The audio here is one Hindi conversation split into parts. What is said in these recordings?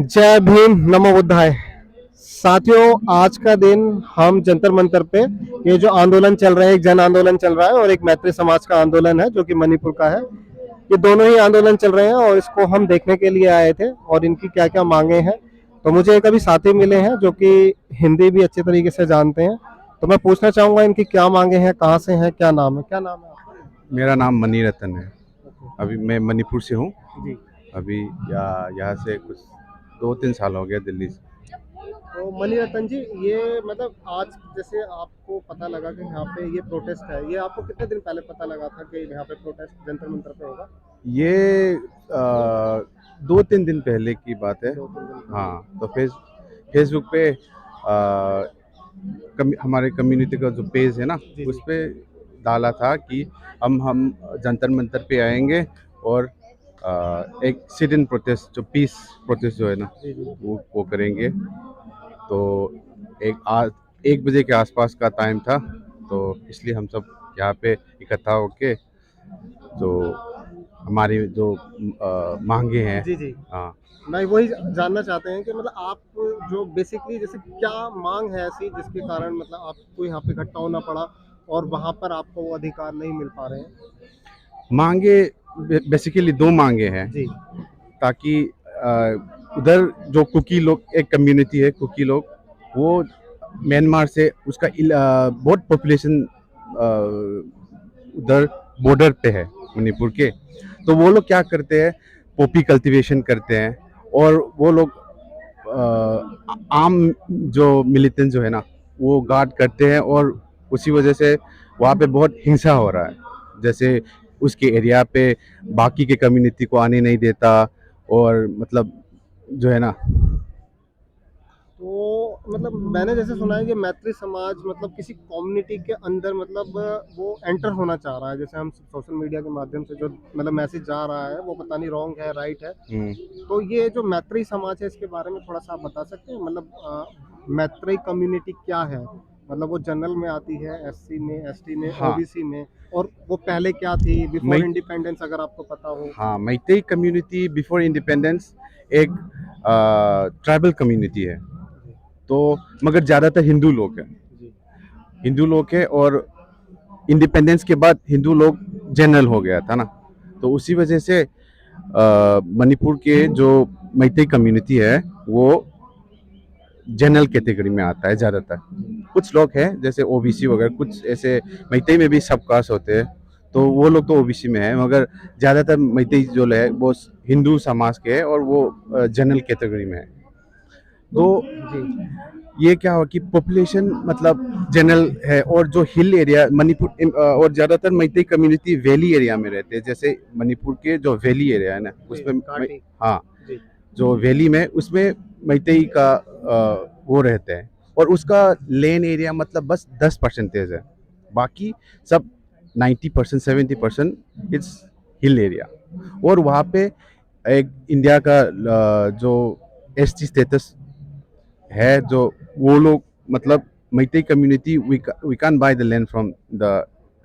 जय भीम नमो बुद्धाय। साथियों, आज का दिन हम जंतर मंतर पे ये जो आंदोलन चल रहा है, एक जन आंदोलन चल रहा है और एक मैत्री समाज का आंदोलन है जो कि मणिपुर का है। ये दोनों ही आंदोलन चल रहे हैं और इसको हम देखने के लिए आए थे और इनकी क्या क्या मांगे हैं। तो मुझे एक अभी साथी मिले हैं जो कि हिंदी भी अच्छे तरीके से जानते हैं। तो मैं पूछना चाहूंगा इनकी क्या मांगे हैं, कहाँ से हैं, क्या नाम है, क्या नाम है आपका? मेरा नाम मनी रतन है। अभी मैं मणिपुर से हूँ। जी। अभी यहाँ से कुछ 2-3 साल हो गया दिल्ली से। तो मणिरत्न जी, ये मतलब आज जैसे आपको पता लगा कि यहाँ पे ये प्रोटेस्ट है, ये आपको कितने दिन पहले पता लगा था कि यहाँ पे प्रोटेस्ट जंतर मंतर पे होगा? ये 2-3 दिन पहले की बात है। 2-3 दिन पहले। हाँ, तो फेसबुक पे हमारे कम्युनिटी का जो पेज है ना, जी उस जी। पे डाला था कि हम जंतर मंतर पे आएंगे और एक सिट इन प्रोटेस्ट, जो पीस प्रोटेस्ट जो है ना, जी जी। वो करेंगे। तो एक बजे के आसपास का टाइम था, तो इसलिए हम सब यहाँ पे इकट्ठा होके जो हमारी जो मांगे हैं। जी जी। हाँ। मैं वही जानना चाहते हैं कि मतलब आप जो बेसिकली जैसे क्या मांग है ऐसी जिसके कारण मतलब आपको यहाँ पे इकट्ठा होना पड़ा और वहाँ पर आपको वो अधिकार नहीं मिल पा रहे हैं? मांगे बेसिकली दो मांगे हैं, जी। ताकि उधर जो कुकी लोग, एक कम्युनिटी है कुकी लोग, वो म्यांमार से उसका बहुत पॉपुलेशन उधर बॉर्डर पे है मणिपुर के। तो वो लोग क्या करते हैं, पॉपी कल्टीवेशन करते हैं। और वो लोग आम जो मिलिटेंट जो है ना, वो गार्ड करते हैं। और उसी वजह से वहाँ पे बहुत हिंसा हो रहा है। जैसे उसके एरिया पे बाकी के कम्युनिटी को आने नहीं देता। और मतलब जो है ना। तो मतलब मैंने जैसे सुना है कि मैत्री समाज मतलब किसी कम्युनिटी के अंदर मतलब वो एंटर होना चाह रहा है। जैसे हम सोशल मीडिया के माध्यम से जो मतलब मैसेज जा रहा है वो पता नहीं रॉन्ग है राइट है। हम्म। तो ये जो मैत्री समाज है इसके बारे में थोड़ा सा आप बता सकते हैं? मतलब मैत्री कम्युनिटी क्या है? मतलब वो जनरल में आती है, एससी में, एसटी में, हाँ। ओबीसी में, और वो पहले क्या थी बिफोर मैं इंडिपेंडेंस, अगर आपको पता हो? हाँ, मैतेई कम्युनिटी बिफोर इंडिपेंडेंस एक ट्राइबल कम्युनिटी है। जी तो मगर ज़्यादातर हिंदू लोग हैं। जी। हिंदू लोग हैं। और इंडिपेंडेंस के बाद हिंदू लोग जनरल हो गया था ना। तो उसी वजह से मणिपुर के जो मैतेई कम्युनिटी है, वो जनरल कैटेगरी में आता है ज़्यादातर। कुछ लोग हैं जैसे ओबीसी वगैरह, कुछ ऐसे मैतेई में भी सब कास्ट होते हैं, तो वो लोग तो ओबीसी में है। मगर ज़्यादातर मैतेई जो है वो हिंदू समाज के हैं और वो जनरल कैटेगरी में है। तो तो जी ये क्या हो कि पॉपुलेशन मतलब जनरल है। और जो हिल एरिया मणिपुर और ज़्यादातर मैतेई कम्युनिटी वैली एरिया में रहते हैं। जैसे मणिपुर के जो वैली एरिया है ना, जी उसमें घाटी। हाँ, जी जो वैली में उसमें मैतेई का वो रहते हैं। और उसका लेन एरिया मतलब बस 10% है। बाकी सब 90%, 70% इट्स हिल एरिया। और वहाँ पे एक इंडिया का जो एसटी स्टेटस है, जो वो लोग मतलब Meitei community, we can buy the land from the.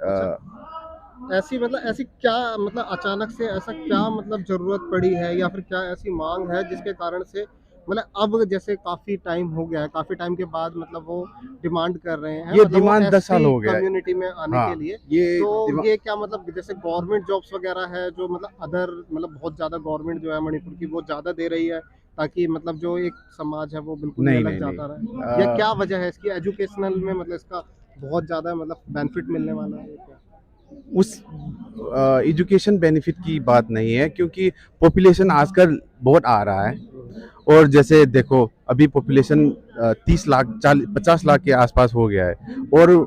अच्छा। ऐसी मतलब ऐसी क्या मतलब अचानक से ऐसा क्या मतलब ज़रूरत पड़ी है या फिर क्या ऐसी माँग है जिसके कारण से मतलब अब जैसे काफ़ी टाइम हो गया है, काफ़ी टाइम के बाद मतलब वो डिमांड कर रहे हैं ये मतलब वो डिमांड 10 साल एसटी हो गया है। कम्युनिटी में आने हाँ, के लिए। ये तो डिमांड। ये क्या मतलब जैसे गवर्नमेंट जॉब्स वग़ैरह है जो मतलब अदर मतलब बहुत ज़्यादा गवर्नमेंट जो है मणिपुर की वो ज़्यादा दे रही है ताकि मतलब जो एक समाज है वो बिल्कुल ही नहीं अलग नहीं नहीं। जाता रहे? या क्या वजह है इसकी एजुकेशनल में मतलब इसका बहुत ज़्यादा मतलब बेनिफिट मिलने वाला है या क्या? उस एजुकेशन बेनिफिट की बात नहीं है, क्योंकि पॉपुलेशन आजकल बहुत आ रहा है। हुँ। और जैसे देखो, अभी पॉपुलेशन 30 लाख, 50 लाख के आसपास हो गया है। और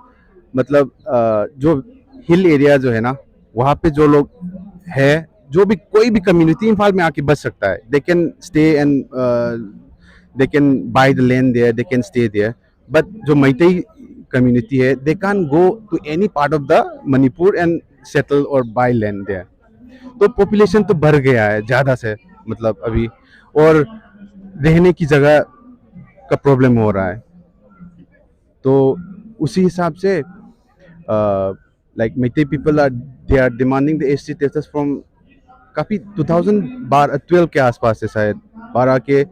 मतलब जो हिल एरिया जो है ना, वहाँ पे जो लोग है, जो भी कोई भी कम्युनिटी इम्फाल में आके बच सकता है। They can stay and they can buy the land there, they can stay there. But जो मैतेई कम्युनिटी है, they can go to any part of the Manipur and settle और बाय लैंड देयर। तो पॉपुलेशन तो बढ़ गया है ज़्यादा से, मतलब अभी। और रहने की जगह का प्रॉब्लम हो रहा है। तो उसी हिसाब से like Meitei people are, they are demanding the ST status from काफ़ी 2012 के आसपास है शायद, 12 के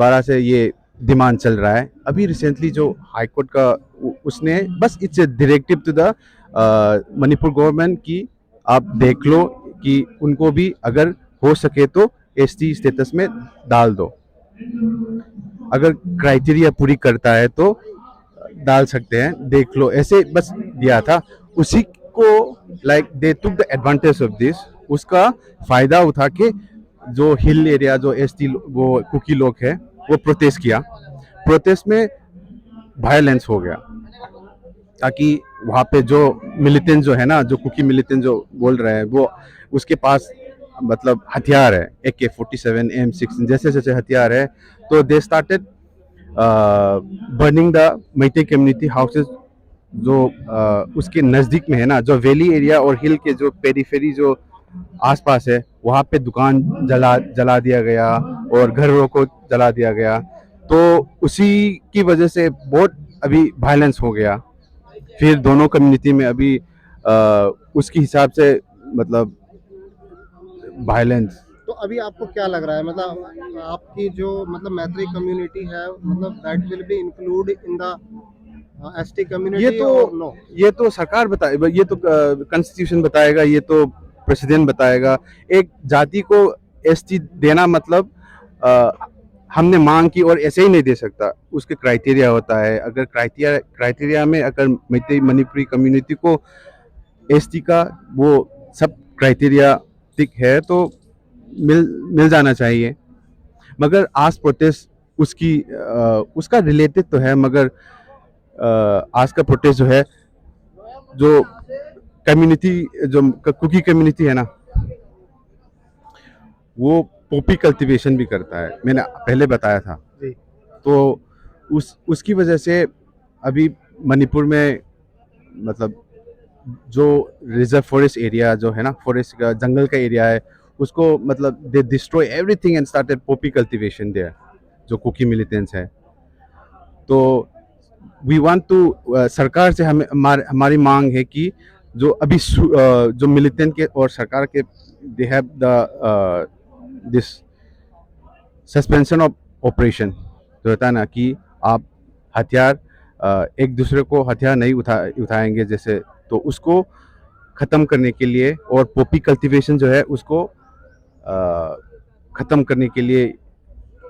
2012 से ये डिमांड चल रहा है। अभी रिसेंटली जो हाई कोर्ट का उसने बस it's a directive to the Manipur government कि आप देख लो कि उनको भी अगर हो सके तो एसटी स्टेटस में डाल दो, अगर क्राइटेरिया पूरी करता है तो डाल सकते हैं, देख लो, ऐसे बस दिया था। उसी को like they took the advantage of this, उसका फायदा उठा के जो हिल एरिया जो एसटी वो कुकी लोग हैं वो प्रोटेस्ट किया। प्रोटेस्ट में वायलेंस हो गया ताकि वहाँ पे जो मिलिटेंट जो है ना, जो कुकी मिलिटेंट जो बोल रहे हैं, वो उसके पास मतलब हथियार है, AK-47 M16 जैसे जैसे हथियार है। तो दे स्टार्टेड बर्निंग द मैते कम्युनिटी हाउसेस जो उसके नज़दीक में है ना, जो वैली एरिया और हिल के जो पेरीफेरी जो आसपास है वहाँ पे दुकान जला दिया गया और घरों को जला दिया गया। तो उसी की वजह से बहुत अभी वायलेंस हो गया। फिर दोनों कम्युनिटी में अभी उसके हिसाब से मतलब वायलेंस। तो अभी आपको क्या लग रहा है, मतलब आपकी जो मतलब मैत्री कम्युनिटी है, मतलब that will be include in the ST ये कम्युनिटी तो और नो? ये तो सरकार बताएगा, ये तो कॉन्स्टिट्यूशन बताएगा, ये तो प्रेसिडेंट बताएगा। एक जाति को एसटी देना मतलब हमने मांग की और ऐसे ही नहीं दे सकता, उसके क्राइटेरिया होता है। अगर क्राइटेरिया में अगर मैत्री मणिपुरी कम्युनिटी को एसटी का वो सब क्राइटेरिया टिक है तो मिल जाना चाहिए। मगर आज प्रोटेस्ट उसका रिलेटेड तो है, मगर आज का प्रोटेस्ट जो है, जो कम्युनिटी जो कुकी कम्युनिटी है ना, वो पॉपी कल्टीवेशन भी करता है, मैंने पहले बताया था। जी। तो उसकी वजह से अभी मणिपुर में मतलब जो रिजर्व फॉरेस्ट एरिया जो है ना, फॉरेस्ट का जंगल का एरिया है, उसको मतलब they destroy everything and started poppy cultivation there, जो कुकी मिलिटेंट्स है। तो वी वांट टू सरकार से हमारी मांग है कि जो अभी जो मिलिटेंट के और सरकार के they have the this suspension of operation जो होता है ना, कि आप हथियार एक दूसरे को हथियार नहीं उठाएंगे जैसे, तो उसको ख़त्म करने के लिए और पॉपी कल्टीवेशन जो है उसको ख़त्म करने के लिए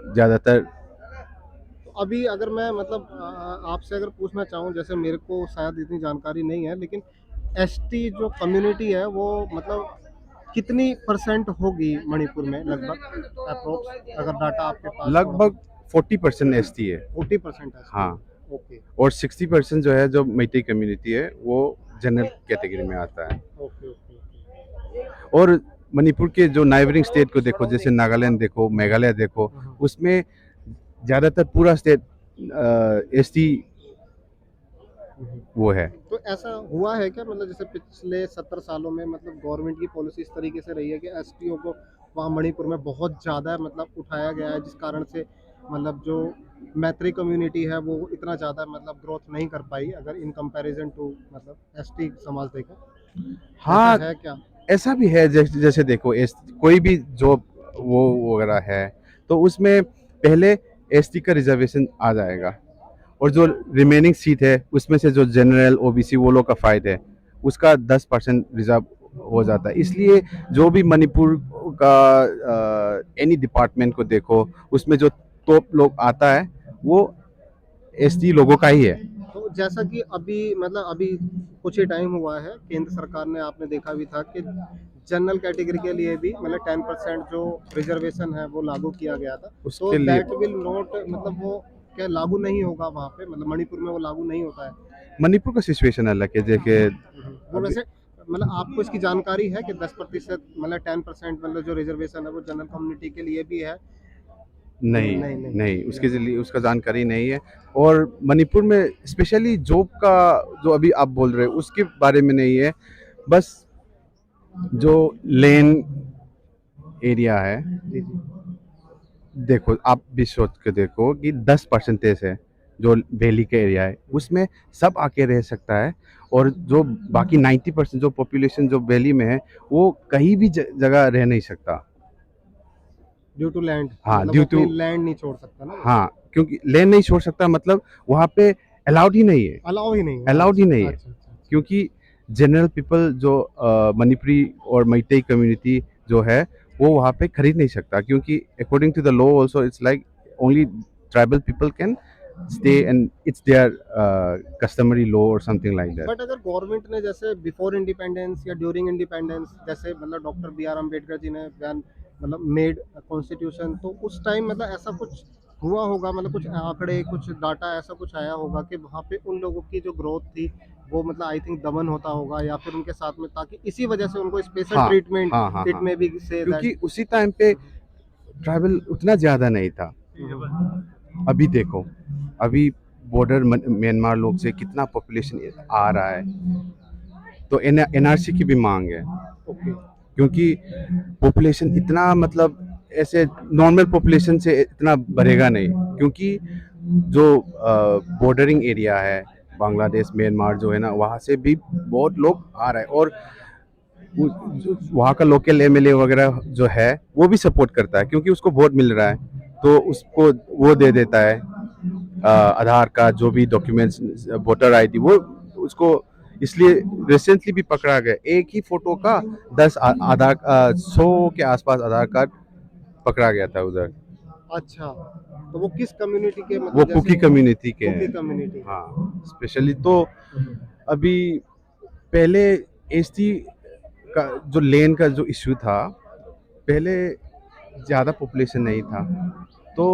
ज़्यादातर। तो अभी अगर मैं मतलब आपसे अगर पूछना चाहूँ, जैसे मेरे को शायद इतनी जानकारी नहीं है, लेकिन एसटी जो कम्युनिटी है वो मतलब कितनी परसेंट होगी मणिपुर में लगभग अप्रोक्स, अगर डाटा आपके पास? लगभग 40% एसटी है। 40% है? हाँ, ओके और 60% जो है जो मैती कम्युनिटी है वो जनरल कैटेगरी में आता है। Okay okay. और मणिपुर के जो नाइबरिंग स्टेट को देखो, जैसे नागालैंड देखो, मेघालय देखो, उसमें ज़्यादातर पूरा स्टेट एसटी वो है। तो ऐसा हुआ है क्या, मतलब जैसे पिछले 70 सालों में मतलब गवर्नमेंट की पॉलिसी इस तरीके से रही है कि एसटीओ को वहाँ मणिपुर में बहुत ज़्यादा मतलब उठाया गया है, जिस कारण से मतलब जो मैत्री कम्युनिटी है वो इतना ज़्यादा मतलब ग्रोथ नहीं कर पाई, अगर इन कंपैरिजन टू मतलब एसटी समाज देखें? हाँ, ऐसा है क्या? ऐसा भी है। जैसे देखो, कोई भी जॉब वो वगैरह है तो उसमें पहले एसटी का रिजर्वेशन आ जाएगा, और जो रिमेनिंग सीट है उसमें से जो जनरल ओबीसी वो लोग का फायदा है, उसका 10% रिजर्व हो जाता है। इसलिए जो भी मणिपुर का एनी डिपार्टमेंट को देखो, उसमें जो टॉप लोग आता है वो एसटी लोगों का ही है। तो जैसा कि अभी मतलब अभी कुछ ही टाइम हुआ है, केंद्र सरकार ने, आपने देखा भी था कि जनरल कैटेगरी के लिए भी मतलब 10% जो रिजर्वेशन है वो लागू किया गया था। तो उसके लिए दैट विल नॉट मतलब वो क्या लागू नहीं होगा वहाँ पे, मतलब मणिपुर में वो लागू नहीं होता है? मणिपुर का सिचुएशन अलग है। देखिए वो वैसे मतलब आपको इसकी जानकारी है कि 10% मतलब 10% मतलब जो रिजर्वेशन है वो जनरल कम्युनिटी के लिए भी है? नहीं, नहीं नहीं नहीं, उसके लिए उसका जानकारी नहीं है। और मणिपुर में स्पेशली जॉब का जो अभी आप बोल रहे हो उसके बारे में नहीं है। बस जो लेन एरिया है, जी जी। देखो आप भी सोच के देखो कि 10% है जो वैली का एरिया है, उसमें सब आके रह सकता है। और जो बाकी 90% जो पॉपुलेशन जो वैली में है वो कहीं भी जगह रह नहीं सकता। ड्यू टू लैंड, हाँ, मतलब due अपनी to- लैंड नहीं छोड़ सकता ना, हाँ, क्योंकि लैंड नहीं छोड़ सकता, मतलब वहाँ पे अलाउड ही नहीं है, अलाउ ही नहीं है। अलाउड ही नहीं है, अच्छा अच्छा। क्योंकि जनरल पीपल जो मणिपुरी और मैतेई कम्युनिटी जो है वो वहाँ पे खरीद नहीं सकता, क्योंकि according to the law also it's like only tribal people can stay and it's their customary law और समथिंग लाइक दैट। बट अगर गवर्नमेंट ने जैसे बिफोर इंडिपेंडेंस या ड्यूरिंग इंडिपेंडेंस, जैसे मतलब doctor B R Ambedkar ji ने बयान मतलब मेड कॉन्स्टिट्यूशन, तो उस टाइम मतलब ऐसा कुछ हुआ होगा, मतलब कुछ आंकड़े, कुछ डाटा ऐसा कुछ आया होगा कि वहाँ पे उन लोगों की जो ग्रोथ थी वो मतलब आई थिंक दमन होता होगा या फिर उनके साथ में, ताकि इसी वजह से उनको स्पेशल हाँ ट्रीटमेंट हाँ हाँ इट हाँ, में बी से क्योंकि दैट। उसी टाइम पे ट्रैवल उतना ज़्यादा नहीं था। अभी देखो, अभी बॉर्डर म्यांमार लोग से कितना पॉपुलेशन आ रहा है, तो एनआरसी की भी मांग है, ओके। क्योंकि पॉपुलेशन इतना मतलब ऐसे नॉर्मल पॉपुलेशन से इतना बढ़ेगा नहीं, क्योंकि जो बॉर्डरिंग एरिया है बांग्लादेश म्यांमार जो है ना, वहाँ से भी बहुत लोग आ रहे हैं, और वहाँ का लोकल एमएलए वगैरह जो है वो भी सपोर्ट करता है, क्योंकि उसको वोट मिल रहा है, तो उसको वो दे देता है आधार कार्ड, जो भी डॉक्यूमेंट्स, वोटर आईडी, वो उसको, इसलिए रिसेंटली भी पकड़ा गया, एक ही फोटो का 10 आधार 100 के आसपास आधार कार्ड पकड़ा गया था उधर। अच्छा, तो वो किस कम्युनिटी के, वो मतलब कुकी जैसे कम्युनिटी के कुकी हैं। कम्युनिटी? हाँ, स्पेशली तो अभी पहले एसटी का जो लेन का जो इश्यू था, पहले ज़्यादा पॉपुलेशन नहीं था, तो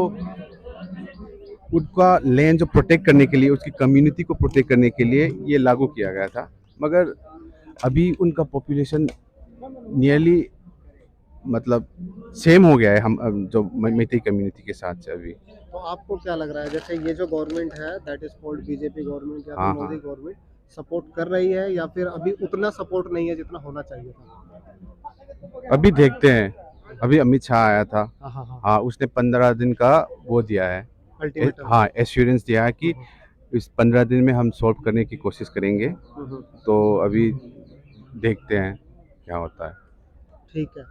उनका लैंड जो प्रोटेक्ट करने के लिए, उसकी कम्युनिटी को प्रोटेक्ट करने के लिए ये लागू किया गया था, मगर अभी उनका पॉपुलेशन नियरली मतलब सेम हो गया है हम जो मैतेई कम्युनिटी के साथ से अभी। तो आपको क्या लग रहा है, जैसे ये जो गवर्नमेंट है that is called BJP government या फिर हाँ मोदी हाँ, गवर्नमेंट, सपोर्ट कर रही है या फिर अभी उतना सपोर्ट नहीं है जितना होना चाहिए था? अभी देखते हैं, अभी अमित शाह आया था, हाँ हाँ हाँ, हाँ उसने 15 दिन का वो दिया है, अल्टीमेटम। हाँ एश्योरेंस दिया है कि इस 15 दिन में हम सॉल्व करने की कोशिश करेंगे, तो अभी देखते हैं क्या होता है। ठीक है।